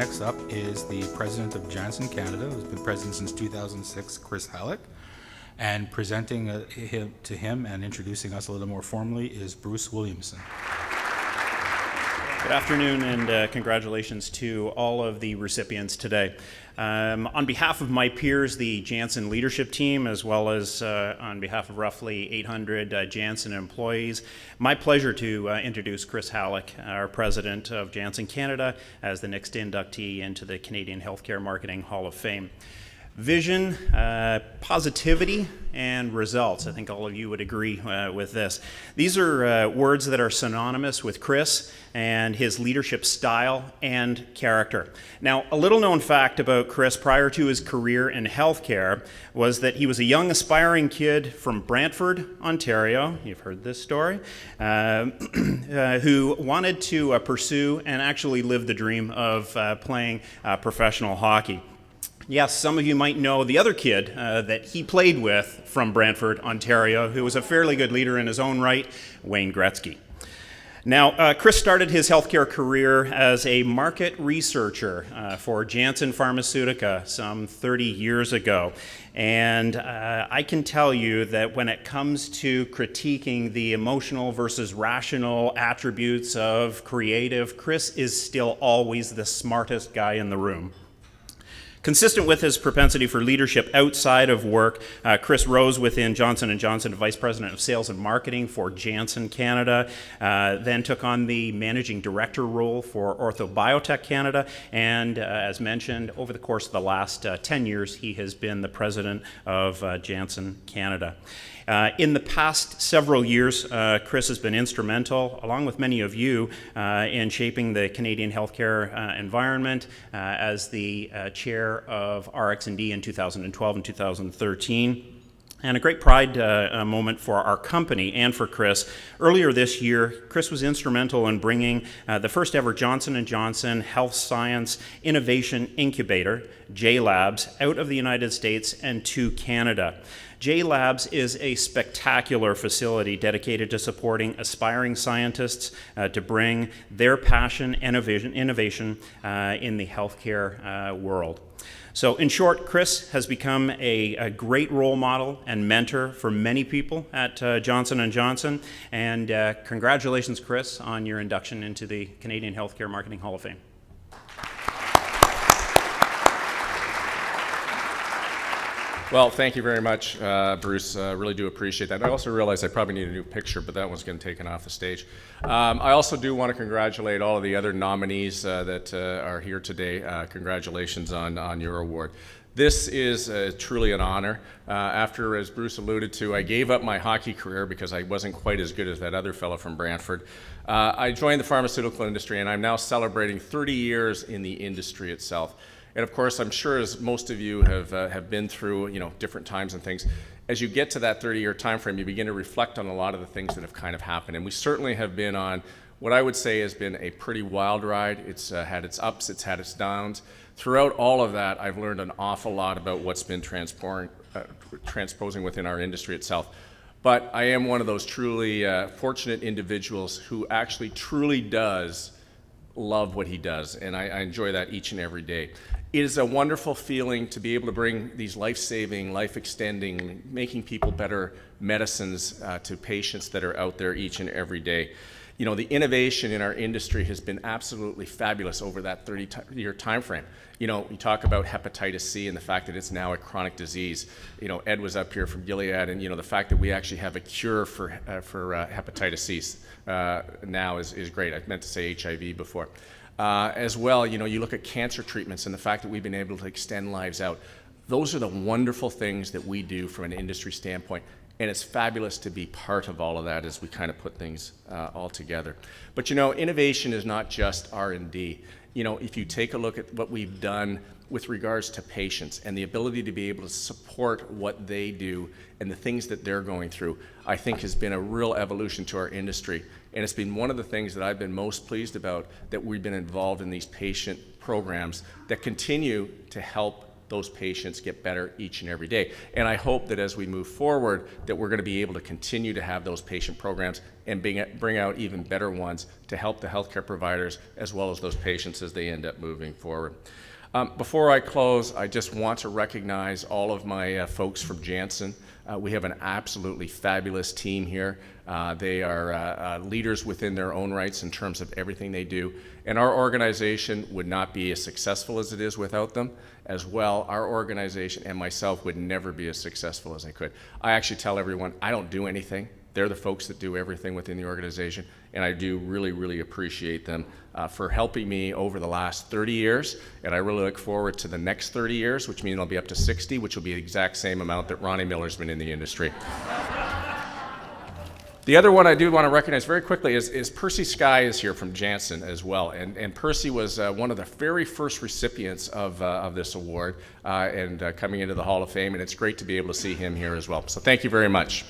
Next up is the president of Janssen Canada, who's been president since 2006, Chris Halyk. And presenting to him and introducing us a little more formally is Bruce Williamson. Good afternoon, and congratulations to all of the recipients today. On behalf of my peers, the Janssen leadership team, as well as on behalf of roughly 800 Janssen employees, my pleasure to introduce Chris Halyk, our president of Janssen Canada, as the next inductee into the Canadian Healthcare Marketing Hall of Fame. Vision, positivity, and results. I think all of you would agree with this. These are words that are synonymous with Chris and his leadership style and character. Now, a little known fact about Chris prior to his career in healthcare was that he was a young aspiring kid from Brantford, Ontario, you've heard this story, who wanted to pursue and actually live the dream of playing professional hockey. Yes, some of you might know the other kid that he played with from Brantford, Ontario, who was a fairly good leader in his own right, Wayne Gretzky. Now, Chris started his healthcare career as a market researcher for Janssen Pharmaceutica some 30 years ago. And I can tell you that when it comes to critiquing the emotional versus rational attributes of creative, Chris is still always the smartest guy in the room. Consistent with his propensity for leadership outside of work, Chris rose within Johnson & Johnson, Vice President of Sales and Marketing for Janssen Canada, then took on the Managing Director role for Orthobiotech Canada, and as mentioned, over the course of the last 10 years, he has been the President of Janssen Canada. In the past several years, Chris has been instrumental, along with many of you, in shaping the Canadian healthcare environment as the chair of RX&D in 2012 and 2013. And a great pride moment for our company and for Chris. Earlier this year, Chris was instrumental in bringing the first ever Johnson & Johnson Health Science Innovation Incubator, J-Labs, out of the United States and to Canada. J-Labs is a spectacular facility dedicated to supporting aspiring scientists to bring their passion and innovation in the healthcare world. So in short, Chris has become a great role model and mentor for many people at Johnson & Johnson. And congratulations, Chris, on your induction into the Canadian Healthcare Marketing Hall of Fame. Well, thank you very much, Bruce. Really do appreciate that. I also realize I probably need a new picture, but that one's getting taken off the stage. I also do want to congratulate all of the other nominees that are here today. Congratulations on your award. This is truly an honor. After, as Bruce alluded to, I gave up my hockey career because I wasn't quite as good as that other fellow from Brantford. I joined the pharmaceutical industry, and I'm now celebrating 30 years in the industry itself. And of course, I'm sure as most of you have been through, different times and things, as you get to that 30-year time frame, you begin to reflect on a lot of the things that have kind of happened. And we certainly have been on what I would say has been a pretty wild ride. It's had its ups, it's had its downs. Throughout all of that, I've learned an awful lot about what's been transposing within our industry itself. But I am one of those truly fortunate individuals who actually truly does love what he does, and I enjoy that each and every day. It is a wonderful feeling to be able to bring these life-saving, life-extending, making people better medicines to patients that are out there each and every day. The innovation in our industry has been absolutely fabulous over that 30-year time frame. You talk about hepatitis C and the fact that it's now a chronic disease. Ed was up here from Gilead, and the fact that we actually have a cure for hepatitis C now is great. I meant to say HIV before. As well, you look at cancer treatments and the fact that we've been able to extend lives out. Those are the wonderful things that we do from an industry standpoint. And it's fabulous to be part of all of that as we kind of put things all together. But innovation is not just R&D. If you take a look at what we've done with regards to patients and the ability to be able to support what they do and the things that they're going through, I think has been a real evolution to our industry. And it's been one of the things that I've been most pleased about, that we've been involved in these patient programs that continue to help those patients get better each and every day. And I hope that as we move forward, that we're going to be able to continue to have those patient programs and bring out even better ones to help the healthcare providers as well as those patients as they end up moving forward. Before I close, I just want to recognize all of my folks from Janssen. We have an absolutely fabulous team here. They are leaders within their own rights in terms of everything they do. And our organization would not be as successful as it is without them. As well, our organization and myself would never be as successful as I could. I actually tell everyone, I don't do anything. They're the folks that do everything within the organization, and I do really, really appreciate them for helping me over the last 30 years, and I really look forward to the next 30 years, which means I'll be up to 60, which will be the exact same amount that Ronnie Miller's been in the industry. The other one I do want to recognize very quickly is Percy Sky is here from Janssen as well, and Percy was one of the very first recipients of this award and coming into the Hall of Fame, and it's great to be able to see him here as well. So thank you very much.